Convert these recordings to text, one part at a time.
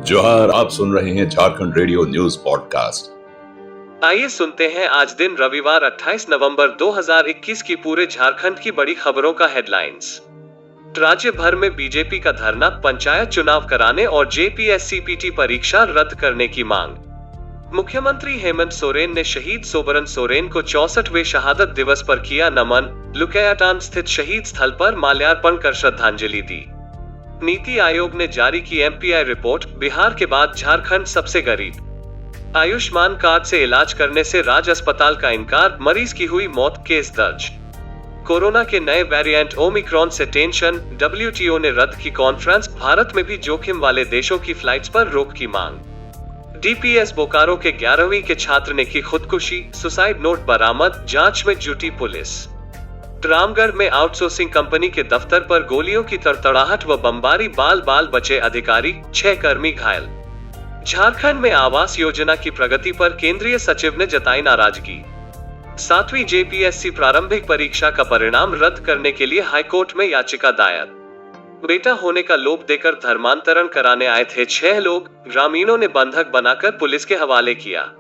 जोहार, आप सुन रहे हैं झारखंड रेडियो न्यूज पॉडकास्ट। आइए सुनते हैं आज दिन रविवार 28 नवंबर 2021 की पूरे झारखंड की बड़ी खबरों का हेडलाइंस। राज्य भर में बीजेपी का धरना, पंचायत चुनाव कराने और जेपीएससीपीटी परीक्षा रद्द करने की मांग। मुख्यमंत्री हेमंत सोरेन ने शहीद सोबरन सोरेन को 64वें शहादत दिवस पर किया नमन। लुकैयाटान स्थित शहीद स्थल पर माल्यार्पण कर श्रद्धांजलि दी। नीति आयोग ने जारी की एमपीआई रिपोर्ट, बिहार के बाद झारखंड सबसे गरीब। आयुष्मान कार्ड से इलाज करने से राज्य अस्पताल का इनकार, मरीज की हुई मौत, केस दर्ज। कोरोना के नए वेरिएंट ओमिक्रॉन से टेंशन, डब्ल्यूटीओ ने रद्द की कॉन्फ्रेंस, भारत में भी जोखिम वाले देशों की फ्लाइट्स पर रोक की मांग। डीपीएस बोकारो के 11वीं के छात्र ने की खुदकुशी, सुसाइड नोट बरामद, जांच में जुटी पुलिस। रामगढ़ में आउटसोर्सिंग कंपनी के दफ्तर पर गोलियों की तड़तड़ाहट व बमबारी, बाल बचे अधिकारी, 6 कर्मी घायल। झारखंड में आवास योजना की प्रगति पर केंद्रीय सचिव ने जताई नाराजगी। 7वीं जेपीएससी प्रारंभिक परीक्षा का परिणाम रद्द करने के लिए हाईकोर्ट में याचिका दायर। बेटा होने का लोभ देकर धर्मांतरण कराने आए थे 6 लोग, ग्रामीणों ने बंधक बनाकर पुलिस के हवाले किया।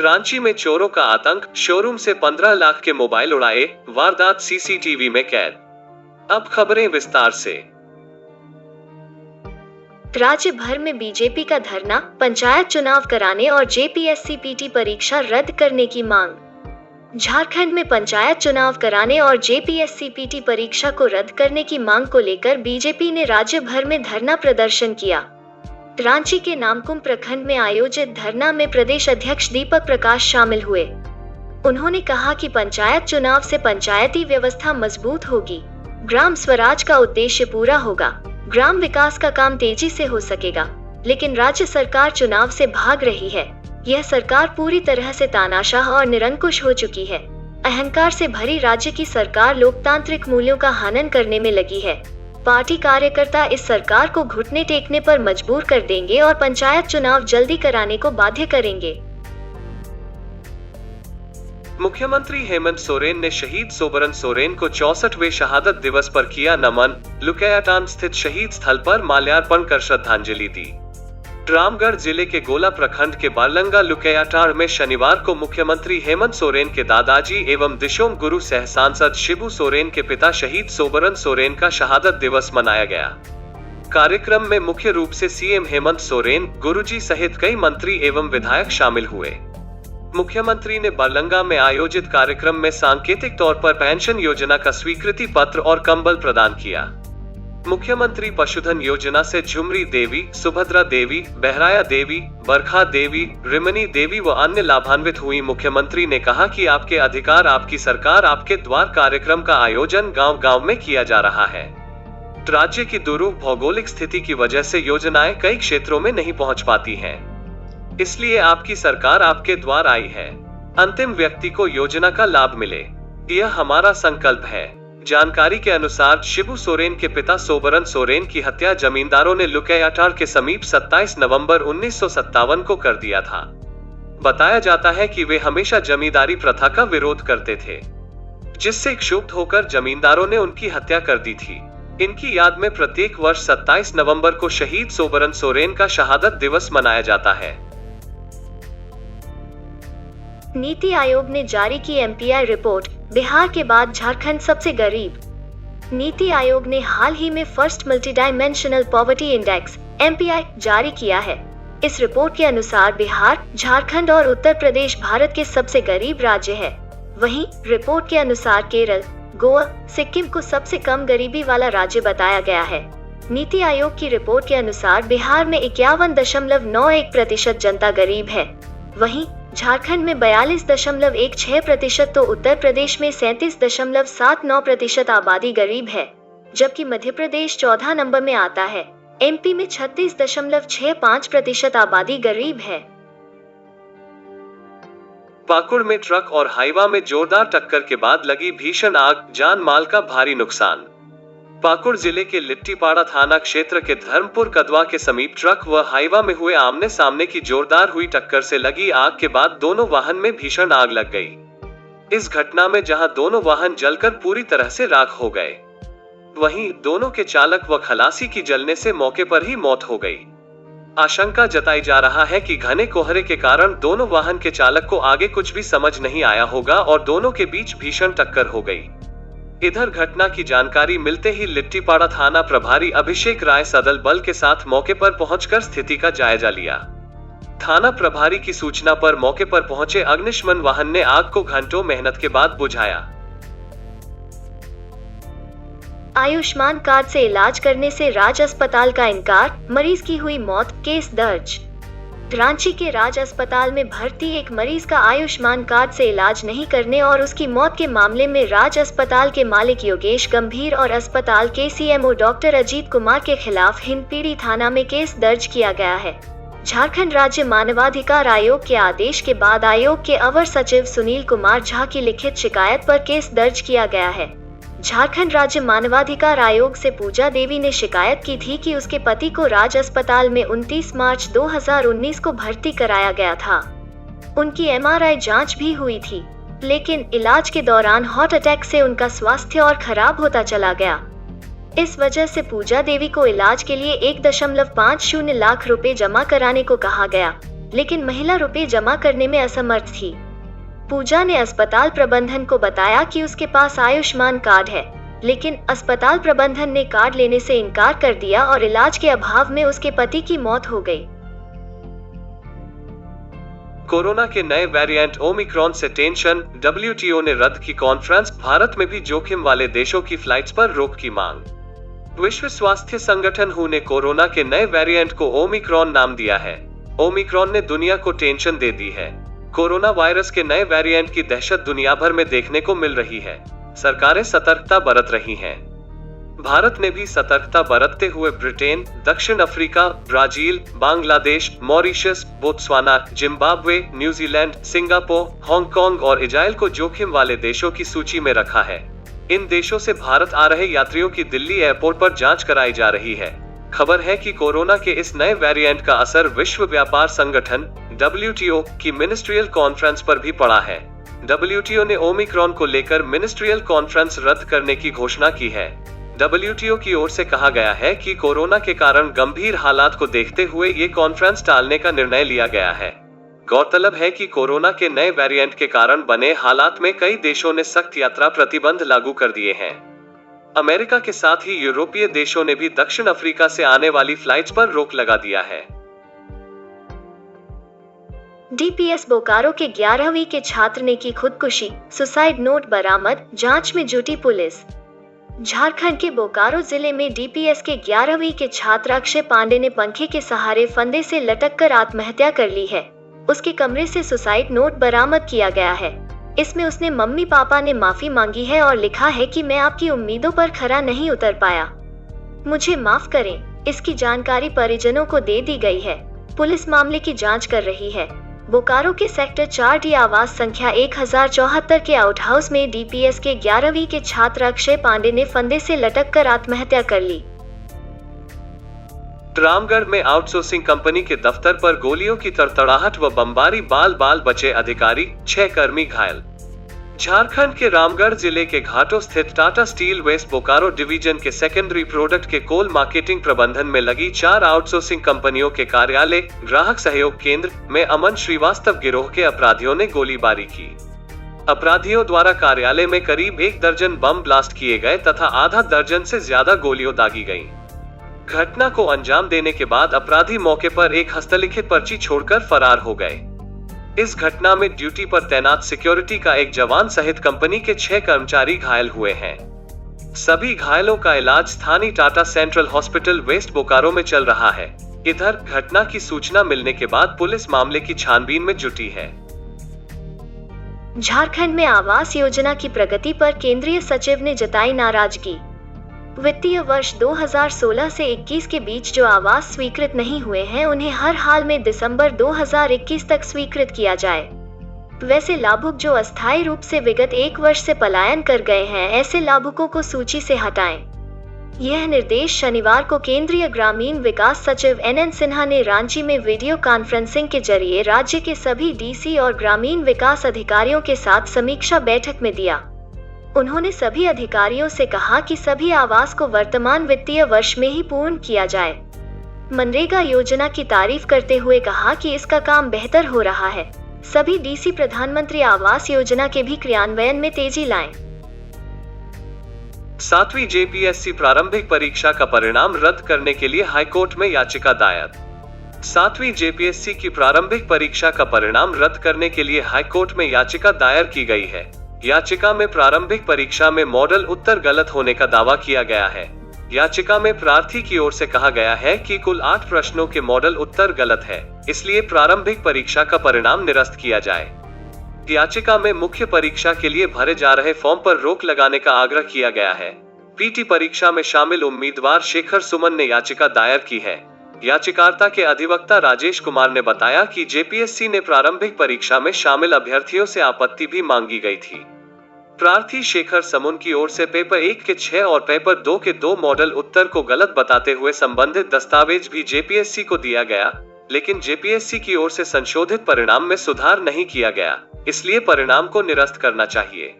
रांची में चोरों का आतंक, शोरूम से 15 लाख के मोबाइल उड़ाए, वारदात सीसीटीवी में कैद। अब खबरें विस्तार से। राज्य भर में बीजेपी का धरना, पंचायत चुनाव कराने और जेपीएससीपीटी परीक्षा रद्द करने की मांग। झारखंड में पंचायत चुनाव कराने और जेपीएससीपीटी परीक्षा को रद्द करने की मांग को लेकर बीजेपी ने राज्य भर में धरना प्रदर्शन किया। रांची के नामकुम प्रखंड में आयोजित धरना में प्रदेश अध्यक्ष दीपक प्रकाश शामिल हुए। उन्होंने कहा कि पंचायत चुनाव से पंचायती व्यवस्था मजबूत होगी, ग्राम स्वराज का उद्देश्य पूरा होगा, ग्राम विकास का काम तेजी से हो सकेगा। लेकिन राज्य सरकार चुनाव से भाग रही है। यह सरकार पूरी तरह से तानाशाह और निरंकुश हो चुकी है। अहंकार से भरी राज्य की सरकार लोकतांत्रिक मूल्यों का हनन करने में लगी है। पार्टी कार्यकर्ता इस सरकार को घुटने टेकने पर मजबूर कर देंगे और पंचायत चुनाव जल्दी कराने को बाध्य करेंगे। मुख्यमंत्री हेमंत सोरेन ने शहीद सोबरन सोरेन को 64वें शहादत दिवस पर किया नमन। लुकैयाटान स्थित शहीद स्थल पर माल्यार्पण कर श्रद्धांजलि दी। रामगढ़ जिले के गोला प्रखंड के बारलंगा लुकैयाटान में शनिवार को मुख्यमंत्री हेमंत सोरेन के दादाजी एवं दिशोम गुरु सह सांसद शिबू सोरेन के पिता शहीद सोबरन सोरेन का शहादत दिवस मनाया गया। कार्यक्रम में मुख्य रूप से सीएम हेमंत सोरेन, गुरुजी सहित कई मंत्री एवं विधायक शामिल हुए। मुख्यमंत्री ने बारलंगा में आयोजित कार्यक्रम में सांकेतिक तौर पर पेंशन योजना का स्वीकृति पत्र और कंबल प्रदान किया। मुख्यमंत्री पशुधन योजना से झुमरी देवी, सुभद्रा देवी, बहराया देवी, बरखा देवी, रिमनी देवी व अन्य लाभान्वित हुई। मुख्यमंत्री ने कहा कि आपके अधिकार, आपकी सरकार, आपके द्वार कार्यक्रम का आयोजन गांव-गांव में किया जा रहा है। राज्य की दुरूह भौगोलिक स्थिति की वजह से योजनाएं कई क्षेत्रों में नहीं पहुंच पाती हैं। इसलिए आपकी सरकार आपके द्वार आई है। अंतिम व्यक्ति को योजना का लाभ मिले, यह हमारा संकल्प है। जानकारी के अनुसार शिबू सोरेन के पिता सोबरन सोरेन की हत्या जमींदारों ने लुकैयाटान के समीप 27 नवंबर 1957 को कर दिया था। बताया जाता है कि वे हमेशा जमींदारी प्रथा का विरोध करते थे, जिससे क्षुब्ध होकर जमींदारों ने उनकी हत्या कर दी थी। इनकी याद में प्रत्येक वर्ष 27 नवंबर को शहीद सोबरन सोरेन का शहादत दिवस मनाया जाता है। नीति आयोग ने जारी की एमपीआई रिपोर्ट, बिहार के बाद झारखंड सबसे गरीब। नीति आयोग ने हाल ही में first multidimensional poverty index (MPI) जारी किया है। इस रिपोर्ट के अनुसार बिहार, झारखंड और उत्तर प्रदेश भारत के सबसे गरीब राज्य है। वहीं रिपोर्ट के अनुसार केरल, गोवा, सिक्किम को सबसे कम गरीबी वाला राज्य बताया गया है। नीति आयोग की रिपोर्ट के अनुसार बिहार में 51.91% जनता गरीब है। वहीं झारखंड में 42.16%, तो उत्तर प्रदेश में 37.79% आबादी गरीब है, जबकि मध्य प्रदेश 14 नंबर में आता है। एमपी में 36.65% आबादी गरीब है। पाकुड़ में ट्रक और हाईवा में जोरदार टक्कर के बाद लगी भीषण आग, जान माल का भारी नुकसान। पाकुड़ जिले के लिट्टीपाड़ा थाना क्षेत्र के धर्मपुर कदवा के समीप ट्रक व हाईवा में हुए आमने सामने की जोरदार हुई टक्कर से लगी आग के बाद दोनों वाहन में भीषण आग लग गई। इस घटना में जहां दोनों वाहन जलकर पूरी तरह से राख हो गए, वहीं दोनों के चालक व खलासी की जलने से मौके पर ही मौत हो गई। आशंका जताई जा रहा है कि घने कोहरे के कारण दोनों वाहन के चालक को आगे कुछ भी समझ नहीं आया होगा और दोनों के बीच भीषण टक्कर हो गई। इधर घटना की जानकारी मिलते ही लिट्टीपाड़ा थाना प्रभारी अभिषेक राय सदल बल के साथ मौके पर पहुंचकर स्थिति का जायजा लिया। थाना प्रभारी की सूचना पर मौके पर पहुंचे अग्निशमन वाहन ने आग को घंटों मेहनत के बाद बुझाया। आयुष्मान कार्ड से इलाज करने से राज अस्पताल का इनकार, मरीज की हुई मौत, केस दर्ज। रांची के राज अस्पताल में भर्ती एक मरीज का आयुष्मान कार्ड से इलाज नहीं करने और उसकी मौत के मामले में राज अस्पताल के मालिक योगेश गंभीर और अस्पताल के सीएमओ डॉक्टर अजीत कुमार के खिलाफ हिंदपीढ़ी थाना में केस दर्ज किया गया है। झारखंड राज्य मानवाधिकार आयोग के आदेश के बाद आयोग के अवर सचिव सुनील कुमार झा की लिखित शिकायत पर केस दर्ज किया गया है। झारखंड राज्य मानवाधिकार आयोग से पूजा देवी ने शिकायत की थी कि उसके पति को राज अस्पताल में 29 मार्च 2019 को भर्ती कराया गया था। उनकी एमआरआई जांच भी हुई थी, लेकिन इलाज के दौरान हार्ट अटैक से उनका स्वास्थ्य और खराब होता चला गया। इस वजह से पूजा देवी को इलाज के लिए 1.50 लाख रुपए जमा कराने को कहा गया, लेकिन महिला रुपए जमा करने में असमर्थ थी। पूजा ने अस्पताल प्रबंधन को बताया कि उसके पास आयुष्मान कार्ड है, लेकिन अस्पताल प्रबंधन ने कार्ड लेने से इनकार कर दिया और इलाज के अभाव में उसके पति की मौत हो गई। कोरोना के नए वेरिएंट ओमिक्रॉन से टेंशन, डब्ल्यूटीओ ने रद्द की कॉन्फ्रेंस, भारत में भी जोखिम वाले देशों की फ्लाइट्स पर रोक की मांग। विश्व स्वास्थ्य संगठन WHO ने कोरोना के नए वेरिएंट को ओमिक्रॉन नाम दिया है। ओमिक्रॉन ने दुनिया को टेंशन दे दी है। कोरोना वायरस के नए वेरिएंट की दहशत दुनिया भर में देखने को मिल रही है। सरकारें सतर्कता बरत रही हैं। भारत ने भी सतर्कता बरतते हुए ब्रिटेन, दक्षिण Africa, Brazil, Bangladesh, Mauritius, Botswana, Zimbabwe, New Zealand, Singapore, Hong Kong और इजराइल को जोखिम वाले देशों की सूची में रखा है। इन देशों से भारत आ रहे यात्रियों की दिल्ली एयरपोर्ट पर जांच कराई जा रही है। खबर है कि कोरोना के इस नए वेरिएंट का असर विश्व व्यापार संगठन WTO की मिनिस्ट्रियल कॉन्फ्रेंस पर भी पड़ा है। WTO ने ओमिक्रॉन को लेकर मिनिस्ट्रियल कॉन्फ्रेंस रद्द करने की घोषणा की है। WTO की ओर से कहा गया है कि कोरोना के कारण गंभीर हालात को देखते हुए ये कॉन्फ्रेंस टालने का निर्णय लिया गया है। गौरतलब है कि कोरोना के नए वेरिएंट के कारण बने हालात में कई देशों ने सख्त यात्रा प्रतिबंध लागू कर दिए हैं। अमेरिका के साथ ही यूरोपीय देशों ने भी दक्षिण अफ्रीका से आने वाली फ्लाइट्स पर रोक लगा दिया है। DPS बोकारो के 11वीं के छात्र ने की खुदकुशी, सुसाइड नोट बरामद, जांच में जुटी पुलिस। झारखंड के बोकारो जिले में DPS के 11वीं के छात्र अक्षय पांडे ने पंखे के सहारे फंदे से लटककर आत्महत्या कर ली है। उसके कमरे से सुसाइड नोट बरामद किया गया है। इसमें उसने मम्मी पापा ने माफी मांगी है और लिखा है कि मैं आपकी उम्मीदों पर खरा नहीं उतर पाया, मुझे माफ करें। इसकी जानकारी परिजनों को दे दी गई है। पुलिस मामले की जांच कर रही है। बोकारो के सेक्टर 4D आवास संख्या 1074 के आउट हाउस में DPS के 11वीं के छात्र अक्षय पांडे ने फंदे से लटककर आत्महत्या कर ली। रामगढ़ में आउटसोर्सिंग कंपनी के दफ्तर पर गोलियों की तड़तड़ाहट व बमबारी, बाल बाल बचे अधिकारी, 6 कर्मी घायल। झारखंड के रामगढ़ जिले के घाटों स्थित Tata Steel West Bokaro division के सेकेंडरी प्रोडक्ट के कोल मार्केटिंग प्रबंधन में लगी 4 आउटसोर्सिंग कंपनियों के कार्यालय, ग्राहक सहयोग केंद्र में अमन श्रीवास्तव गिरोह के अपराधियों ने गोलीबारी की। अपराधियों द्वारा कार्यालय में करीब 1 दर्जन बम ब्लास्ट किए गए तथा आधा दर्जन से ज्यादा गोलियां दागी गईं। घटना को अंजाम देने के बाद अपराधी मौके पर एक हस्तलिखित पर्ची छोड़कर फरार हो गए। इस घटना में ड्यूटी पर तैनात सिक्योरिटी का एक जवान सहित कंपनी के 6 कर्मचारी घायल हुए हैं। सभी घायलों का इलाज स्थानीय Tata Central Hospital West Bokaro में चल रहा है। इधर घटना की सूचना मिलने के बाद पुलिस मामले की छानबीन में जुटी है। झारखंड में आवास योजना की प्रगति पर केंद्रीय सचिव ने जताई नाराजगी। वित्तीय वर्ष 2016 से 21 के बीच जो आवास स्वीकृत नहीं हुए हैं उन्हें हर हाल में दिसंबर 2021 तक स्वीकृत किया जाए। वैसे लाभुक जो अस्थायी रूप से विगत 1 वर्ष से पलायन कर गए हैं, ऐसे लाभुकों को सूची से हटाएं। यह निर्देश शनिवार को केंद्रीय ग्रामीण विकास सचिव NN सिन्हा ने रांची में वीडियो कॉन्फ्रेंसिंग के जरिए राज्य के सभी DC और ग्रामीण विकास अधिकारियों के साथ समीक्षा बैठक में दिया। उन्होंने सभी अधिकारियों से कहा कि सभी आवास को वर्तमान वित्तीय वर्ष में ही पूर्ण किया जाए। मनरेगा योजना की तारीफ करते हुए कहा कि इसका काम बेहतर हो रहा है। सभी डीसी प्रधानमंत्री आवास योजना के भी क्रियान्वयन में तेजी लाएं। 7वीं जेपीएससी प्रारंभिक परीक्षा का परिणाम रद्द करने के लिए हाईकोर्ट में याचिका दायर। 7वीं जेपीएससी की प्रारंभिक परीक्षा का परिणाम रद्द करने के लिए हाईकोर्ट में याचिका दायर की गई है। याचिका में प्रारंभिक परीक्षा में मॉडल उत्तर गलत होने का दावा किया गया है। याचिका में प्रार्थी की ओर से कहा गया है कि कुल 8 प्रश्नों के मॉडल उत्तर गलत है, इसलिए प्रारंभिक परीक्षा का परिणाम निरस्त किया जाए। याचिका में मुख्य परीक्षा के लिए भरे जा रहे फॉर्म पर रोक लगाने का आग्रह किया गया है। पीटी परीक्षा में शामिल उम्मीदवार शेखर सुमन ने याचिका दायर की है। याचिकाकर्ता के अधिवक्ता राजेश कुमार ने बताया कि जेपीएससी ने प्रारंभिक परीक्षा में शामिल अभ्यर्थियों से आपत्ति भी मांगी गई थी। प्रार्थी शेखर सुमन की ओर से पेपर 1 के 6 और पेपर 2 के 2 मॉडल उत्तर को गलत बताते हुए संबंधित दस्तावेज भी जेपीएससी को दिया गया, लेकिन जेपीएससी की ओर से संशोधित परिणाम में सुधार नहीं किया गया, इसलिए परिणाम को निरस्त करना चाहिए।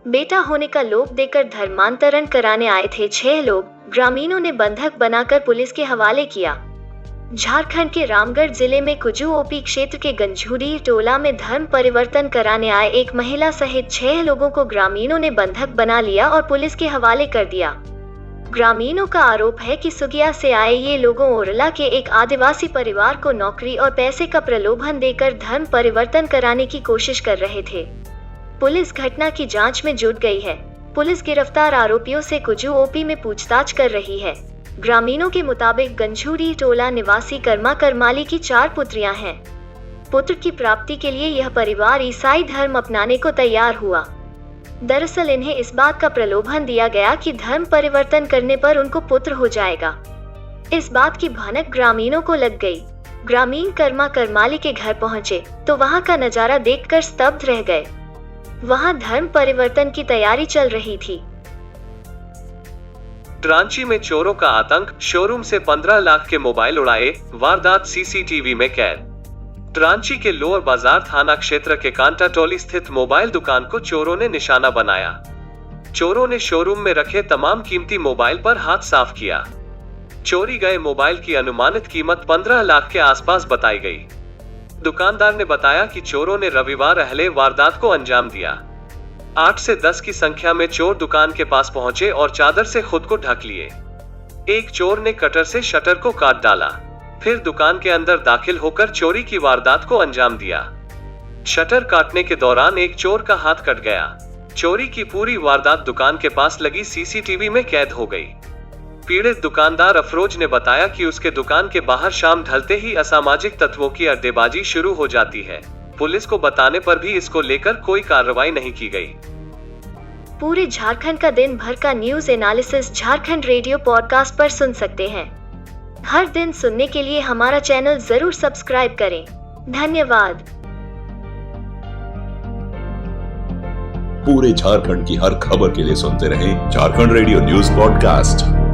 बेटा होने का लोभ देकर धर्मांतरण कराने आए थे 6 लोग, ग्रामीणों ने बंधक बनाकर पुलिस के हवाले किया। झारखंड के रामगढ़ जिले में कुजू ओपी क्षेत्र के गंझूरी टोला में धर्म परिवर्तन कराने आए एक महिला सहित 6 लोगों को ग्रामीणों ने बंधक बना लिया और पुलिस के हवाले कर दिया। ग्रामीणों का आरोप है कि सुगिया से आए ये लोगों ओरला के एक आदिवासी परिवार को नौकरी और पैसे का प्रलोभन देकर धर्म परिवर्तन कराने की कोशिश कर रहे थे। पुलिस घटना की जांच में जुट गई है। पुलिस गिरफ्तार आरोपियों से कुजू ओपी में पूछताछ कर रही है। ग्रामीणों के मुताबिक गंझूरी टोला निवासी कर्मा करमाली की 4 पुत्रियां हैं। पुत्र की प्राप्ति के लिए यह परिवार ईसाई धर्म अपनाने को तैयार हुआ। दरअसल इन्हें इस बात का प्रलोभन दिया गया कि धर्म परिवर्तन करने पर उनको पुत्र हो जाएगा। इस बात की भनक ग्रामीणों को लग गई। ग्रामीण कर्मा करमाली के घर पहुंचे तो वहां का नजारा देखकर स्तब्ध रह गए। वहां धर्म परिवर्तन की तैयारी चल रही थी। रांची में चोरों का आतंक, शोरूम से 15 लाख के मोबाइल उड़ाए, वारदात सीसीटीवी में कैद। रांची के लोअर बाजार थाना क्षेत्र के कांटा टोली स्थित मोबाइल दुकान को चोरों ने निशाना बनाया। चोरों ने शोरूम में रखे तमाम कीमती मोबाइल पर हाथ साफ किया। चोरी गए मोबाइल की अनुमानित कीमत 15 लाख के आसपास बताई गई। दुकानदार ने बताया कि चोरों ने रविवार अहले वारदात को अंजाम दिया। 8 से 10 की संख्या में चोर दुकान के पास पहुंचे और चादर से खुद को ढक लिए। एक चोर ने कटर से शटर को काट डाला, फिर दुकान के अंदर दाखिल होकर चोरी की वारदात को अंजाम दिया। शटर काटने के दौरान एक चोर का हाथ कट गया। चोरी की पूरी वारदात दुकान के पास लगी सीसीटीवी में कैद हो गई। पीड़ित दुकानदार अफरोज ने बताया कि उसके दुकान के बाहर शाम ढलते ही असामाजिक तत्वों की अड्डेबाजी शुरू हो जाती है। पुलिस को बताने पर भी इसको लेकर कोई कार्रवाई नहीं की गई। पूरे झारखंड का दिन भर का news analysis Jharkhand radio podcast पर सुन सकते हैं। हर दिन सुनने के लिए हमारा चैनल जरूर सब्सक्राइब करें। धन्यवाद। पूरे झारखंड की हर खबर के लिए सुनते रहें झारखंड रेडियो न्यूज पॉडकास्ट।